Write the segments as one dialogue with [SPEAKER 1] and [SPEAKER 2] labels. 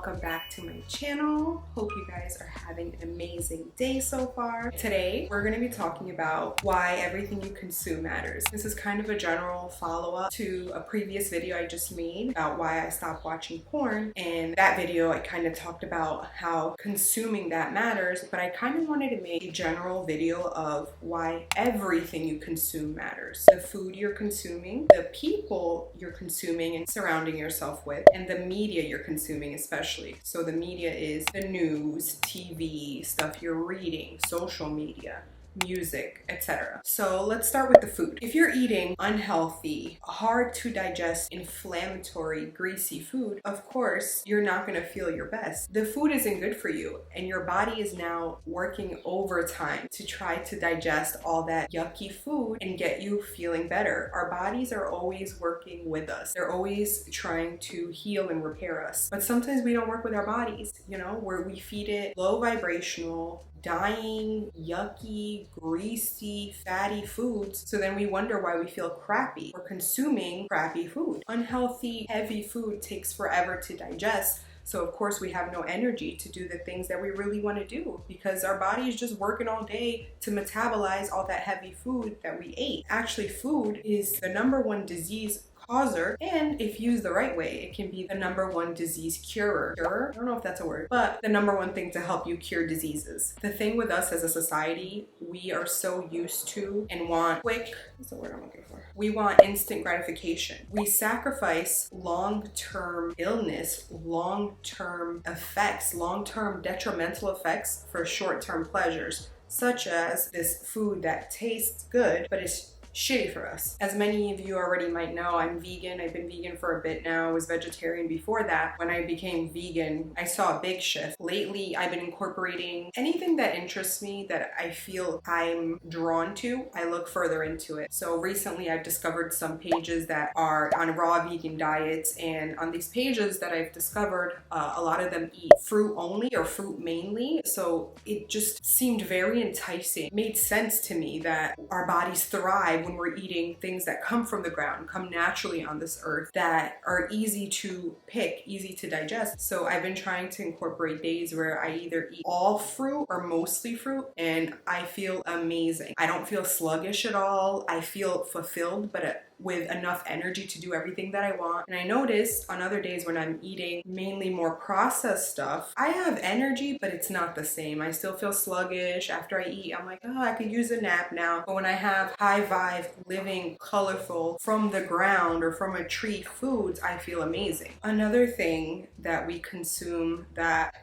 [SPEAKER 1] welcome back to my channel. Hope you guys are having an amazing day so far. Today we're going to be talking about why everything you consume matters. This is kind of a general follow-up to a previous video I just made about why I stopped watching porn. And that video I kind of talked about how consuming that matters, but I kind of wanted to make a general video of why everything you consume matters. The food you're consuming, the people you're consuming and surrounding yourself with, and the media you're consuming especially. So the media is the news, TV, stuff you're reading, social media, music, etc. So let's start with the food. If you're eating unhealthy, hard to digest, inflammatory, greasy food, of course, you're not going to feel your best. The food isn't good for you, and your body is now working overtime to try to digest all that yucky food and get you feeling better. Our bodies are always working with us. They're always trying to heal and repair us. But sometimes we don't work with our bodies, where we feed it low vibrational, dying, yucky, greasy, fatty foods. So then we wonder why we feel crappy. We're consuming crappy food. Unhealthy, heavy food takes forever to digest. So of course we have no energy to do the things that we really want to do because our body is just working all day to metabolize all that heavy food that we ate. Actually, food is the #1 disease causer, and if used the right way, it can be the #1 disease curer. I don't know if that's a word, but the #1 thing to help you cure diseases. The thing with us as a society, we are so used to and want what's the word I'm looking for? We want instant gratification. We sacrifice long-term illness, long-term effects, long-term detrimental effects for short-term pleasures, such as this food that tastes good, but it's shitty for us. As many of you already might know, I'm vegan. I've been vegan for a bit now. I was vegetarian before that. When I became vegan, I saw a big shift. Lately, I've been incorporating anything that interests me, that I feel I'm drawn to, I look further into it. So recently, I've discovered some pages that are on raw vegan diets, and on these pages that I've discovered, a lot of them eat fruit only or fruit mainly. So it just seemed very enticing. It made sense to me that our bodies thrive when we're eating things that come from the ground, come naturally on this earth, that are easy to pick, easy to digest. So I've been trying to incorporate days where I either eat all fruit or mostly fruit, and I feel amazing. I don't feel sluggish at all. I feel fulfilled, but with enough energy to do everything that I want. And I notice on other days when I'm eating mainly more processed stuff, I have energy, but it's not the same. I still feel sluggish. After I eat, I'm like, oh, I could use a nap now. But when I have high vibe, living, colorful, from the ground or from a tree foods, I feel amazing. Another thing that we consume that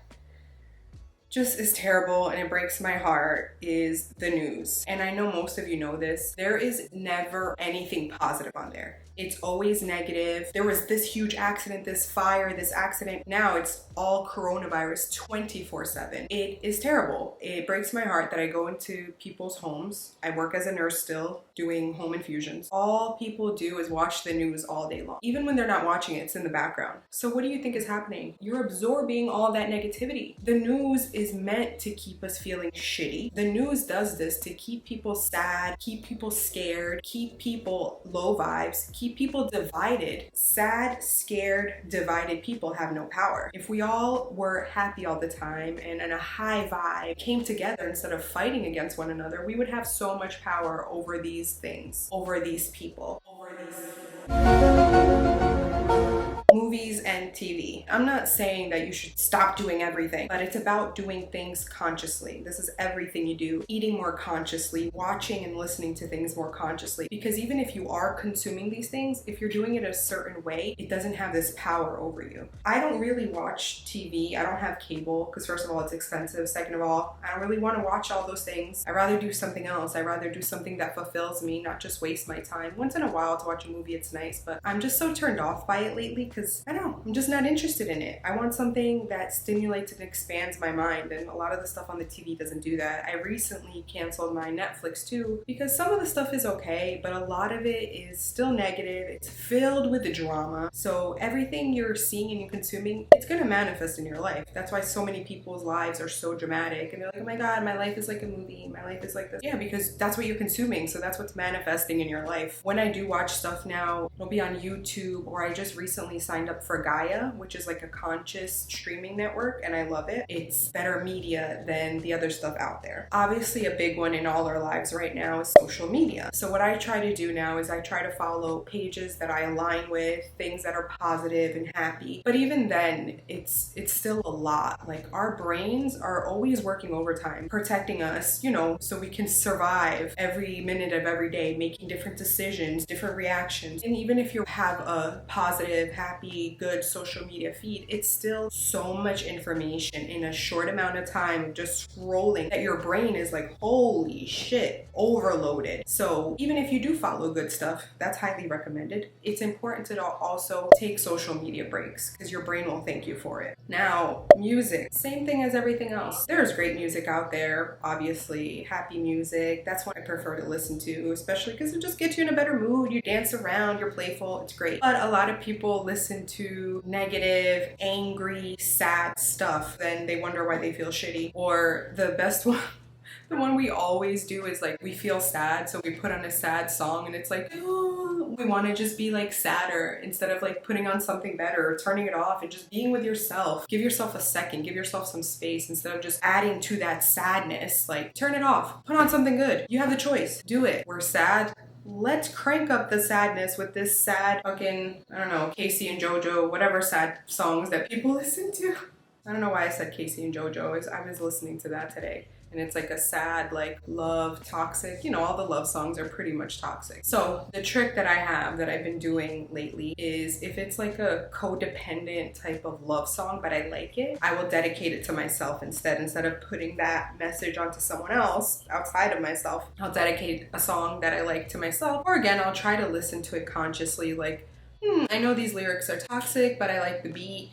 [SPEAKER 1] just is terrible and it breaks my heart is the news. And I know most of you know this. There is never anything positive on there. It's always negative. There was this huge accident, this fire, this accident. Now it's all coronavirus 24/7. It is terrible. It breaks my heart that I go into people's homes. I work as a nurse still, doing home infusions. All people do is watch the news all day long. Even when they're not watching it, it's in the background. So what do you think is happening? You're absorbing all that negativity. The news is meant to keep us feeling shitty. The news does this to keep people sad, keep people scared, keep people low vibes, keep people divided. Sad, scared, divided people have no power. If we all were happy all the time and in a high vibe, came together instead of fighting against one another, we would have so much power over these things, over these people, Movies and TV. I'm not saying that you should stop doing everything, but it's about doing things consciously. This is everything you do. Eating more consciously, watching and listening to things more consciously. Because even if you are consuming these things, if you're doing it a certain way, it doesn't have this power over you. I don't really watch TV. I don't have cable because first of all, it's expensive. Second of all, I don't really want to watch all those things. I'd rather do something else. I'd rather do something that fulfills me, not just waste my time. Once in a while to watch a movie, it's nice, but I'm just so turned off by it lately because I don't know, I'm just not interested in it. I want something that stimulates and expands my mind, and a lot of the stuff on the TV doesn't do that. I recently canceled my Netflix too because some of the stuff is okay, but a lot of it is still negative. It's filled with the drama. So everything you're seeing and you're consuming, it's gonna manifest in your life. That's why so many people's lives are so dramatic, and they're like, oh my god, my life is like a movie, my life is like this. Yeah, because that's what you're consuming, so that's what's manifesting in your life. When I do watch stuff now, it'll be on YouTube, or I just recently signed up for Gaia, which is like a conscious streaming network, and I love it. It's better media than the other stuff out there. Obviously, a big one in all our lives right now is social media. So what I try to do now is I try to follow pages that I align with, things that are positive and happy. But even then, it's still a lot. Like, our brains are always working overtime, protecting us, you know, so we can survive every minute of every day, making different decisions, different reactions. And even if you have a positive, happy, good social media feed, it's still so much information in a short amount of time, just scrolling, that your brain is like, holy shit, overloaded. So even if you do follow good stuff, that's highly recommended. It's important to also take social media breaks because your brain will thank you for it. Now, music, same thing as everything else. There's great music out there, obviously, happy music. That's what I prefer to listen to, especially because it just gets you in a better mood. You dance around, you're playful, it's great. But a lot of people listen to negative, angry, sad stuff, then they wonder why they feel shitty. Or the best one, the one we always do is like, we feel sad, so we put on a sad song and it's like, oh, we want to just be like sadder instead of like putting on something better or turning it off and just being with yourself. Give yourself a second, give yourself some space instead of just adding to that sadness. Like, turn it off, put on something good. You have the choice, do it. We're sad. Let's crank up the sadness with this sad fucking, I don't know, Casey and JoJo, whatever sad songs that people listen to. I don't know why I said Casey and JoJo. I was listening to that today. And it's like a sad, like, love, toxic. You know, all the love songs are pretty much toxic. So the trick that I have that I've been doing lately is if it's like a codependent type of love song, but I like it, I will dedicate it to myself instead of putting that message onto someone else outside of myself. I'll dedicate a song that I like to myself. Or again, I'll try to listen to it consciously, like, I know these lyrics are toxic, but I like the beat.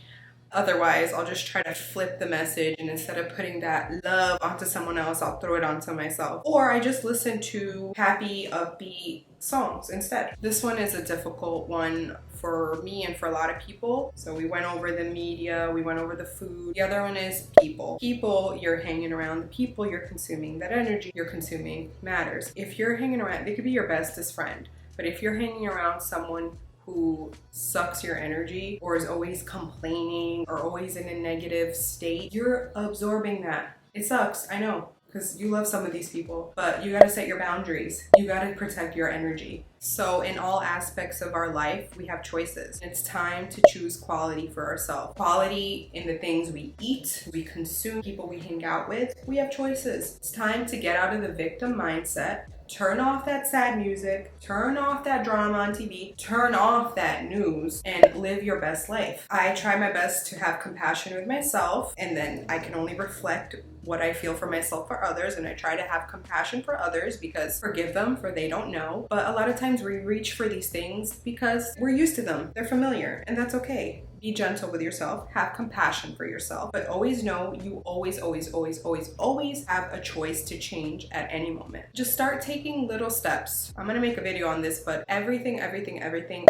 [SPEAKER 1] Otherwise, I'll just try to flip the message, and instead of putting that love onto someone else, I'll throw it onto myself. Or I just listen to happy, upbeat songs instead. This one is a difficult one for me and for a lot of people. So we went over the media, we went over the food. The other one is people. People you're hanging around, the people you're consuming, that energy you're consuming matters. If you're hanging around, they could be your bestest friend, but if you're hanging around someone who sucks your energy or is always complaining or always in a negative state, you're absorbing that. It sucks, I know, because you love some of these people, but you gotta set your boundaries. You gotta protect your energy. So in all aspects of our life, we have choices. It's time to choose quality for ourselves. Quality in the things we eat, we consume, people we hang out with. We have choices. It's time to get out of the victim mindset. Turn off that sad music, turn off that drama on TV, turn off that news, and live your best life. I try my best to have compassion with myself, and then I can only reflect what I feel for myself for others, and I try to have compassion for others because forgive them for they don't know. But a lot of times we reach for these things because we're used to them. They're familiar, and that's okay. Be gentle with yourself, have compassion for yourself, but always know you always have a choice to change at any moment. Just start taking little steps. I'm gonna make a video on this, but everything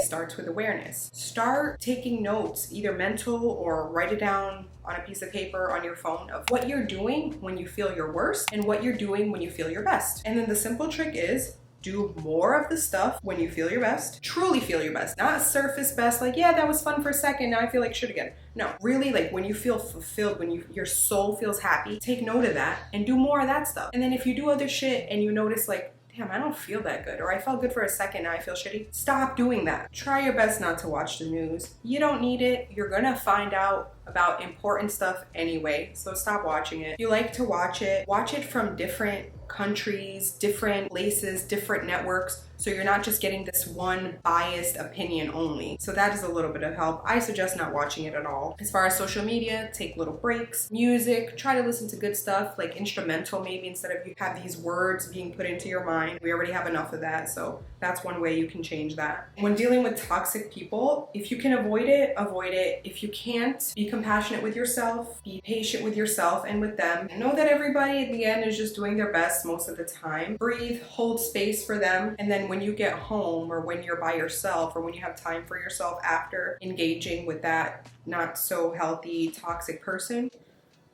[SPEAKER 1] starts with awareness. Start taking notes, either mental or write it down on a piece of paper on your phone of what you're doing when you feel your worst and what you're doing when you feel your best. And then the simple trick is do more of the stuff when you feel your best, truly feel your best, not surface best, like, yeah, that was fun for a second, now I feel like shit again. No, really, like when you feel fulfilled, when your soul feels happy, take note of that and do more of that stuff. And then if you do other shit and you notice like, damn, I don't feel that good, or I felt good for a second, now I feel shitty, stop doing that. Try your best not to watch the news. You don't need it. You're gonna find out about important stuff anyway, so stop watching it. If you like to watch it from different countries, different places, different networks, so you're not just getting this one biased opinion only. So that is a little bit of help. I suggest not watching it at all. As far as social media, take little breaks. Music, try to listen to good stuff, like instrumental maybe, instead of you have these words being put into your mind. We already have enough of that, so that's one way you can change that. When dealing with toxic people, if you can avoid it, avoid it. If you can't, be compassionate with yourself, be patient with yourself and with them. Know that everybody at the end is just doing their best most of the time. Breathe, hold space for them, and then when you get home or when you're by yourself or when you have time for yourself after engaging with that not so healthy, toxic person,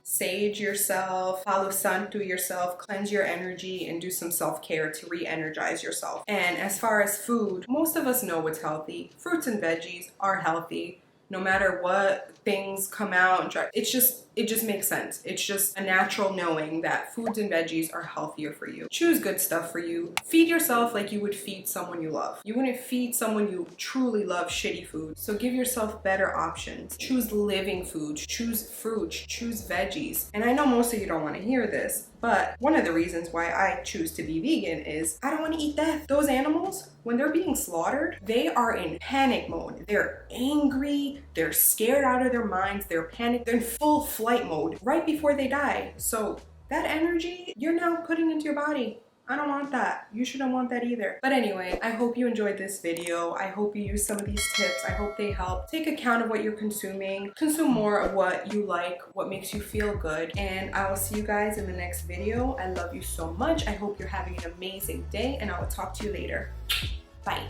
[SPEAKER 1] sage yourself, palo santo yourself, cleanse your energy, and do some self-care to re-energize yourself. And as far as food, most of us know what's healthy. Fruits and veggies are healthy. no matter what things come out and try. It just makes sense. It's just a natural knowing that foods and veggies are healthier for you. Choose good stuff for you. Feed yourself like you would feed someone you love. You wouldn't feed someone you truly love shitty food. So give yourself better options. Choose living foods. Choose fruits. Choose veggies. And I know most of you don't want to hear this, but one of the reasons why I choose to be vegan is I don't want to eat death. Those animals, when they're being slaughtered, they are in panic mode. They're angry, they're scared out of their minds, they're panicked, they're in full flight mode right before they die. So that energy you're now putting into your body, I don't want that. You shouldn't want that either. But anyway, I hope you enjoyed this video. I hope you use some of these tips. I hope they help. Take account of what you're consuming. Consume more of what you like, what makes you feel good. And I will see you guys in the next video. I love you so much. I hope you're having an amazing day, and I will talk to you later. Bye.